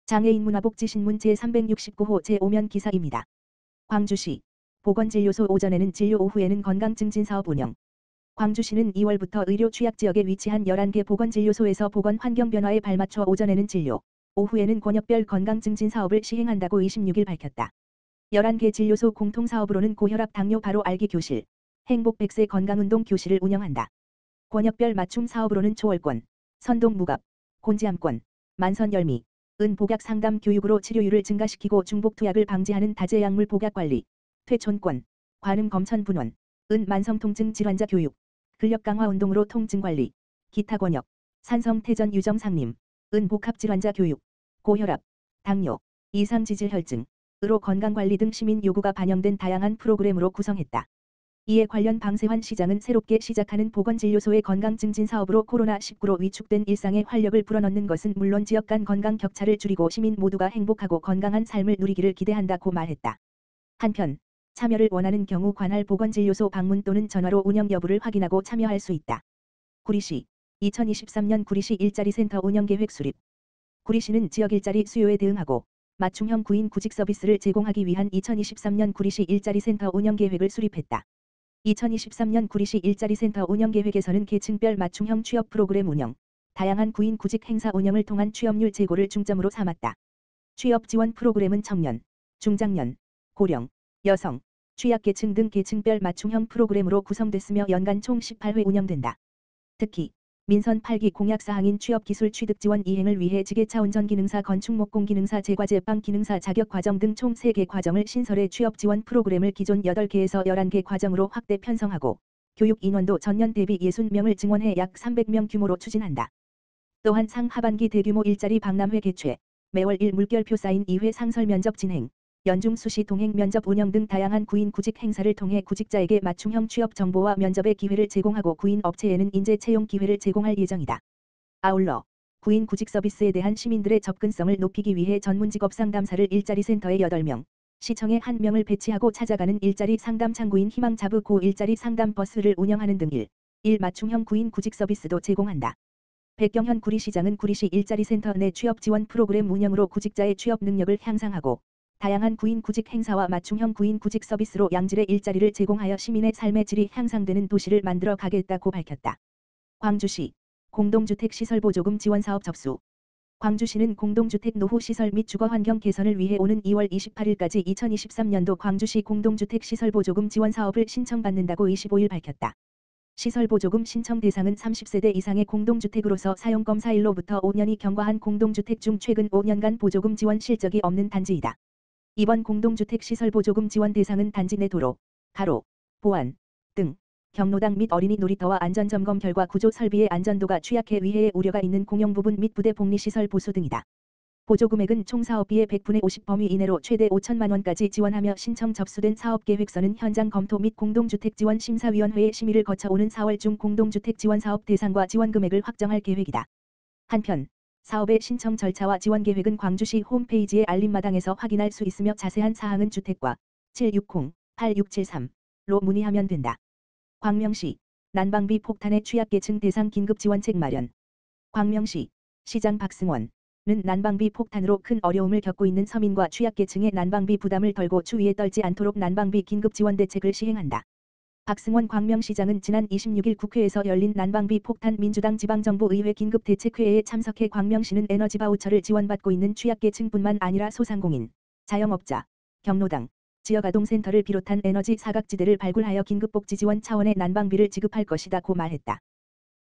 장애인 문화복지신문 제369호 제5면 기사입니다. 광주시 보건진료소 오전에는 진료 오후에는 건강증진사업 운영. 광주시는 2월부터 의료 취약지역에 위치한 11개 보건진료소에서 보건 환경 변화에 발맞춰 오전에는 진료, 오후에는 권역별 건강증진사업을 시행한다고 26일 밝혔다. 11개 진료소 공통사업으로는 고혈압 당뇨 바로 알기 교실, 행복 100세 건강운동 교실을 운영한다. 권역별 맞춤 사업으로는 초월권, 선동 무갑, 곤지암권, 만선열미, 은 복약 상담 교육으로 치료율을 증가시키고 중복 투약을 방지하는 다제 약물 복약 관리, 퇴촌권, 관음 검천 분원, 은 만성통증 질환자 교육, 근력 강화 운동으로 통증 관리, 기타 권역, 산성 태전 유정 상림, 은 복합 질환자 교육, 고혈압, 당뇨, 이상 지질 혈증, 으로 건강 관리 등 시민 요구가 반영된 다양한 프로그램으로 구성했다. 이에 관련 방세환 시장은 새롭게 시작하는 보건진료소의 건강증진 사업으로 코로나19로 위축된 일상에 활력을 불어넣는 것은 물론 지역 간 건강 격차를 줄이고 시민 모두가 행복하고 건강한 삶을 누리기를 기대한다고 말했다. 한편 참여를 원하는 경우 관할 보건진료소 방문 또는 전화로 운영 여부를 확인하고 참여할 수 있다. 구리시 2023년 구리시 일자리 센터 운영 계획 수립. 구리시는 지역 일자리 수요에 대응하고 맞춤형 구인 구직 서비스를 제공하기 위한 2023년 구리시 일자리 센터 운영 계획을 수립했다. 2023년 구리시 일자리 센터 운영 계획에서는 계층별 맞춤형 취업 프로그램 운영, 다양한 구인 구직 행사 운영을 통한 취업률 제고를 중점으로 삼았다. 취업 지원 프로그램은 청년, 중장년, 고령, 여성, 취약계층 등 계층별 맞춤형 프로그램으로 구성됐으며 연간 총 18회 운영된다. 특히 민선 8기 공약사항인 취업기술 취득 지원 이행을 위해 지게차 운전기능사 건축목공기능사 제과제빵 기능사 자격과정 등 총 3개 과정을 신설해 취업 지원 프로그램을 기존 8개에서 11개 과정으로 확대 편성하고 교육 인원도 전년 대비 60명을 증원해 약 300명 규모로 추진한다. 또한 상하반기 대규모 일자리 박람회 개최, 매월 1 물결표 사인 2회 상설 면접 진행, 연중 수시 동행 면접 운영 등 다양한 구인 구직 행사를 통해 구직자에게 맞춤형 취업 정보와 면접의 기회를 제공하고 구인 업체에는 인재 채용 기회를 제공할 예정이다. 아울러 구인 구직 서비스에 대한 시민들의 접근성을 높이기 위해 전문직업 상담사를 일자리 센터에 8명, 시청에 1명을 배치하고 찾아가는 일자리 상담 창구인 희망자부 고 일자리 상담 버스를 운영하는 등 1 맞춤형 구인 구직 서비스도 제공한다. 백경현 구리시장은 구리시 일자리 센터 내 취업 지원 프로그램 운영으로 구직자의 취업 능력을 향상하고 다양한 구인 구직 행사와 맞춤형 구인 구직 서비스로 양질의 일자리를 제공하여 시민의 삶의 질이 향상되는 도시를 만들어 가겠다고 밝혔다. 광주시 공동주택 시설 보조금 지원 사업 접수. 광주시는 공동주택 노후 시설 및 주거 환경 개선을 위해 오는 2월 28일까지 2023년도 광주시 공동주택 시설 보조금 지원 사업을 신청받는다고 25일 밝혔다. 시설 보조금 신청 대상은 30세대 이상의 공동주택으로서 사용검사일로부터 5년이 경과한 공동주택 중 최근 5년간 보조금 지원 실적이 없는 단지이다. 이번 공동주택 시설 보조금 지원 대상은 단지 내 도로, 가로, 보안 등 경로당 및 어린이 놀이터와 안전점검 결과 구조 설비의 안전도가 취약해 위해의 우려가 있는 공용 부분 및 부대 복리시설 보수 등이다. 보조금액은 총 사업비의 100분의 50 범위 이내로 최대 5천만 원까지 지원하며 신청 접수된 사업계획서는 현장 검토 및 공동주택지원심사위원회의 심의를 거쳐 오는 4월 중 공동주택 지원 사업 대상과 지원 금액을 확정할 계획이다. 한편 사업의 신청 절차와 지원 계획은 광주시 홈페이지의 알림마당에서 확인할 수 있으며 자세한 사항은 주택과 760-8673로 문의하면 된다. 광명시 난방비 폭탄의 취약계층 대상 긴급지원책 마련. 광명시 시장 박승원은 난방비 폭탄으로 큰 어려움을 겪고 있는 서민과 취약계층의 난방비 부담을 덜고 추위에 떨지 않도록 난방비 긴급지원 대책을 시행한다. 박승원 광명시장은 지난 26일 국회에서 열린 난방비 폭탄 민주당 지방정부의회 긴급대책회의에 참석해 광명시는 에너지 바우처를 지원받고 있는 취약계층뿐만 아니라 소상공인, 자영업자, 경로당, 지역아동센터를 비롯한 에너지 사각지대를 발굴하여 긴급복지 지원 차원의 난방비를 지급할 것이다고 말했다.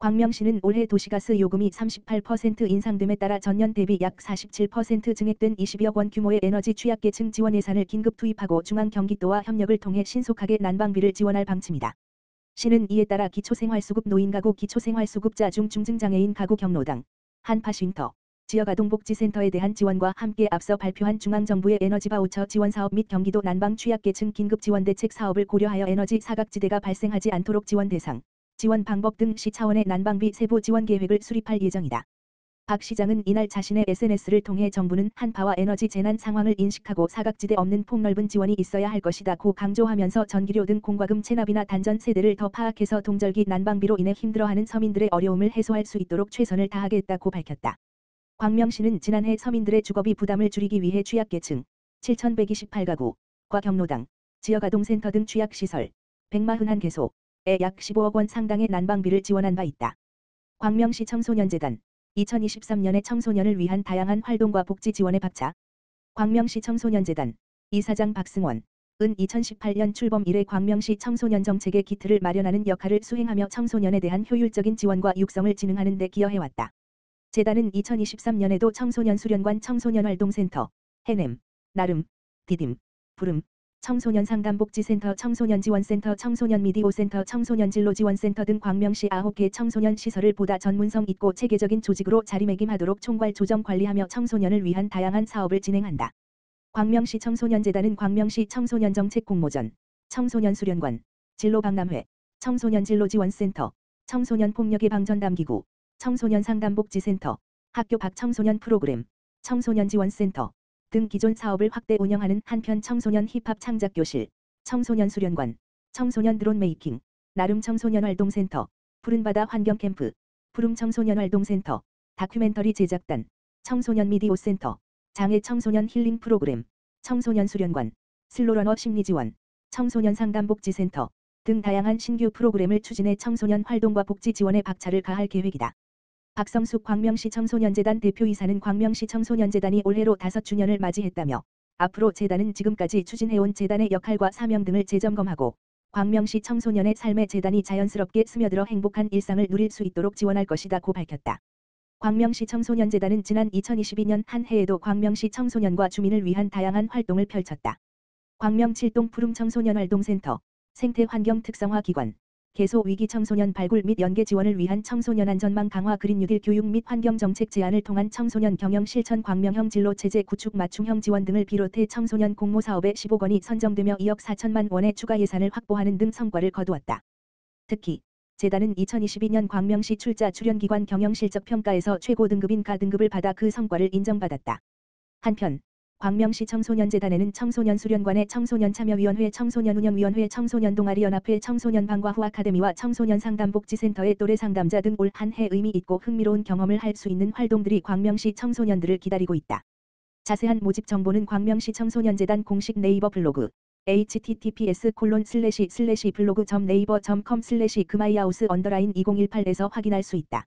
광명시는 올해 도시가스 요금이 38% 인상됨에 따라 전년 대비 약 47% 증액된 20억 원 규모의 에너지 취약계층 지원 예산을 긴급 투입하고 중앙경기도와 협력을 통해 신속하게 난방비를 지원할 방침이다. 시는 이에 따라 기초생활수급 노인가구 기초생활수급자 중 중증장애인 가구 경로당, 한파쉼터, 지역아동복지센터에 대한 지원과 함께 앞서 발표한 중앙정부의 에너지 바우처 지원사업 및 경기도 난방 취약계층 긴급지원대책 사업을 고려하여 에너지 사각지대가 발생하지 않도록 지원 대상, 지원 방법 등 시 차원의 난방비 세부 지원 계획을 수립할 예정이다. 박 시장은 이날 자신의 SNS를 통해 정부는 한파와 에너지 재난 상황을 인식하고 사각지대 없는 폭넓은 지원이 있어야 할 것이다고 강조하면서 전기료 등 공과금 체납이나 단전 세대를 더 파악해서 동절기 난방비로 인해 힘들어하는 서민들의 어려움을 해소할 수 있도록 최선을 다하겠다고 밝혔다. 광명시는 지난해 서민들의 주거비 부담을 줄이기 위해 취약계층 7,128가구과 경로당, 지역아동센터 등 취약시설 141개소에 약 15억 원 상당의 난방비를 지원한 바 있다. 광명시 청소년재단 2023년에 청소년을 위한 다양한 활동과 복지 지원에 박차. 광명시 청소년재단 이사장 박승원 은 2018년 출범 이래 광명시 청소년 정책의 기틀을 마련하는 역할을 수행하며 청소년에 대한 효율적인 지원과 육성을 진흥하는 데 기여해왔다. 재단은 2023년에도 청소년 수련관 청소년활동센터, 해냄, 나름, 디딤, 부름, 청소년 상담복지센터 청소년지원센터 청소년미디어센터 청소년진로지원센터 등 광명시 9개 청소년 시설을 보다 전문성 있고 체계적인 조직으로 자리매김하도록 총괄 조정 관리하며 청소년을 위한 다양한 사업을 진행한다. 광명시 청소년재단은 광명시 청소년정책 공모전, 청소년수련관, 진로박람회, 청소년진로지원센터, 청소년폭력예방전담기구, 청소년상담복지센터, 학교 밖 청소년 프로그램, 청소년지원센터 등 기존 사업을 확대 운영하는 한편 청소년 힙합 창작교실, 청소년 수련관, 청소년 드론 메이킹, 나름 청소년활동센터, 푸른바다 환경캠프, 푸름 청소년활동센터, 다큐멘터리 제작단, 청소년 미디어센터, 장애 청소년 힐링 프로그램, 청소년 수련관, 슬로러너 심리지원, 청소년 상담복지센터 등 다양한 신규 프로그램을 추진해 청소년 활동과 복지 지원에 박차를 가할 계획이다. 박성숙 광명시 청소년재단 대표이사는 광명시 청소년재단이 올해로 5주년을 맞이했다며 앞으로 재단은 지금까지 추진해온 재단의 역할과 사명 등을 재점검하고 광명시 청소년의 삶에 재단이 자연스럽게 스며들어 행복한 일상을 누릴 수 있도록 지원할 것이다고 밝혔다. 광명시 청소년재단은 지난 2022년 한 해에도 광명시 청소년과 주민을 위한 다양한 활동을 펼쳤다. 광명 7동 푸름 청소년활동센터, 생태환경 특성화 기관, 개소 위기 청소년 발굴 및 연계 지원을 위한 청소년 안전망 강화 그린 뉴딜 교육 및 환경정책 제안을 통한 청소년 경영 실천 광명형 진로 체제 구축 맞춤형 지원 등을 비롯해 청소년 공모 사업에 15억 원이 선정되며 2억 4천만 원의 추가 예산을 확보하는 등 성과를 거두었다. 특히 재단은 2022년 광명시 출자 출연기관 경영실적평가에서 최고 등급인 가 등급을 받아 그 성과를 인정받았다. 한편 광명시 청소년재단에는 청소년수련관의 청소년참여위원회 청소년운영위원회 청소년동아리연합회 청소년방과후 아카데미와 청소년상담복지센터의 또래상담자 등 올 한 해 의미 있고 흥미로운 경험을 할 수 있는 활동들이 광명시 청소년들을 기다리고 있다. 자세한 모집 정보는 광명시 청소년재단 공식 네이버 블로그 https://blog.naver.com/금아이하우스_2018에서 확인할 수 있다.